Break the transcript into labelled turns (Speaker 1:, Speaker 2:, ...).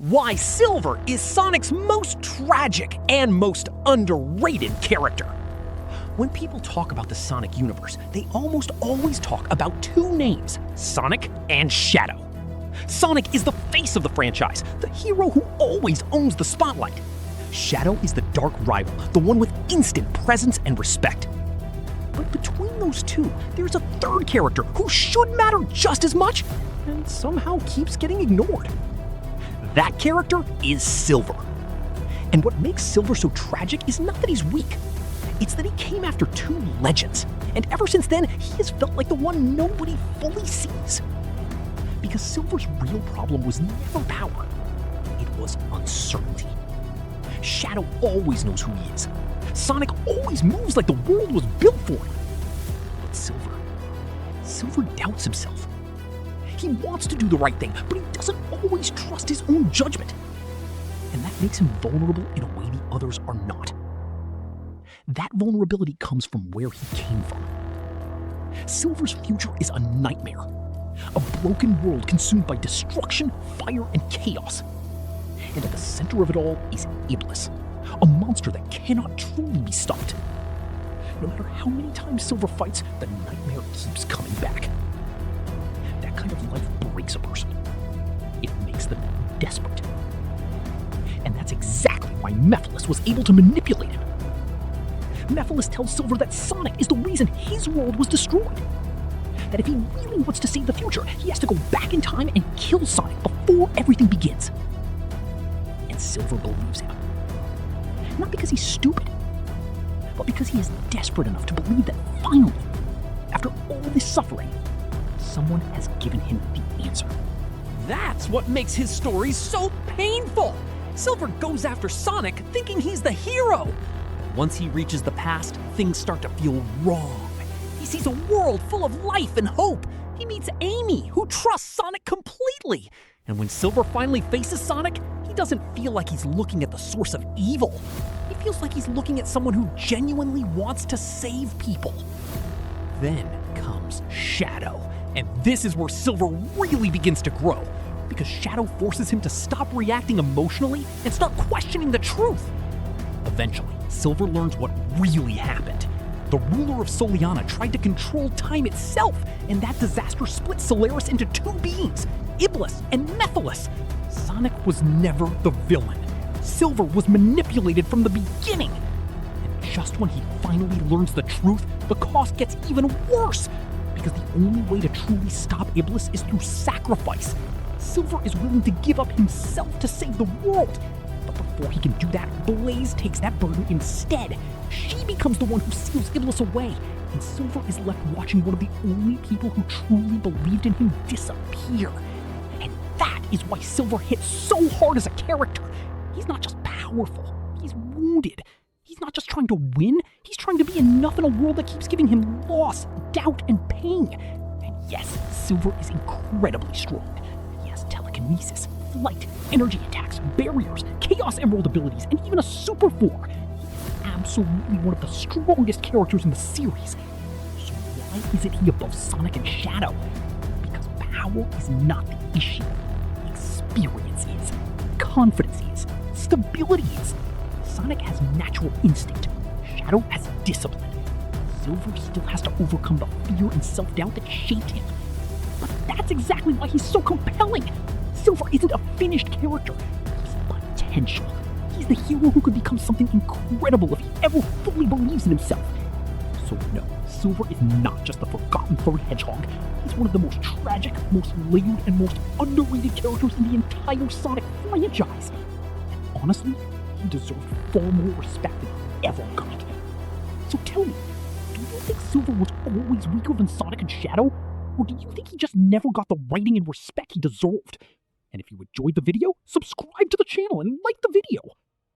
Speaker 1: Why Silver is Sonic's most tragic and most underrated character. When people talk about the Sonic universe, they almost always talk about two names, Sonic and Shadow. Sonic is the face of the franchise, the hero who always owns the spotlight. Shadow is the dark rival, the one with instant presence and respect. But between those two, there's a third character who should matter just as much and somehow keeps getting ignored. That character is Silver. And what makes Silver so tragic is not that he's weak. It's that he came after two legends, and ever since then, he has felt like the one nobody fully sees. Because Silver's real problem was never power, it was uncertainty. Shadow always knows who he is. Sonic always moves like the world was built for him. But Silver doubts himself. He wants to do the right thing, but he doesn't always trust his own judgment. And that makes him vulnerable in a way the others are not. That vulnerability comes from where he came from. Silver's future is a nightmare. A broken world consumed by destruction, fire, and chaos. And at the center of it all is Iblis, a monster that cannot truly be stopped. No matter how many times Silver fights, the nightmare keeps coming back. That kind of life breaks a person. It makes them desperate. And that's exactly why Mephiles was able to manipulate him. Mephiles tells Silver that Sonic is the reason his world was destroyed. That if he really wants to save the future, he has to go back in time and kill Sonic before everything begins. And Silver believes him. Not because he's stupid, but because he is desperate enough to believe that finally, after all this suffering, someone has given him the answer.
Speaker 2: That's what makes his stories so painful. Silver goes after Sonic thinking he's the hero. But once he reaches the past, things start to feel wrong. He sees a world full of life and hope. He meets Amy, who trusts Sonic completely. And when Silver finally faces Sonic, he doesn't feel like he's looking at the source of evil. He feels like he's looking at someone who genuinely wants to save people. Then comes Shadow. And this is where Silver really begins to grow, because Shadow forces him to stop reacting emotionally and start questioning the truth. Eventually, Silver learns what really happened. The ruler of Soliana tried to control time itself, and that disaster split Solaris into two beings, Iblis and Mephiles. Sonic was never the villain. Silver was manipulated from the beginning. And just when he finally learns the truth, the cost gets even worse. Because the only way to truly stop Iblis is through sacrifice. Silver is willing to give up himself to save the world. But before he can do that, Blaze takes that burden instead. She becomes the one who seals Iblis away, and Silver is left watching one of the only people who truly believed in him disappear. And that is why Silver hits so hard as a character. He's not just powerful, he's wounded. He's not just trying to win, he's trying to be enough in a world that keeps giving him loss, doubt, and pain. And yes, Silver is incredibly strong. He has telekinesis, flight, energy attacks, barriers, Chaos Emerald abilities, and even a Super 4. He's absolutely one of the strongest characters in the series. So why isn't he above Sonic and Shadow? Because power is not the issue. Experience is. Confidence is. Stability is. Sonic has natural instinct. Shadow has discipline. Silver still has to overcome the fear and self-doubt that shaped him. But that's exactly why he's so compelling. Silver isn't a finished character. He's potential. He's the hero who could become something incredible if he ever fully believes in himself. So no, Silver is not just the forgotten third hedgehog. He's one of the most tragic, most layered, and most underrated characters in the entire Sonic franchise. And honestly, he deserved far more respect than he ever got. So tell me, do you think Silver was always weaker than Sonic and Shadow? Or do you think he just never got the writing and respect he deserved? And if you enjoyed the video, subscribe to the channel and like the video.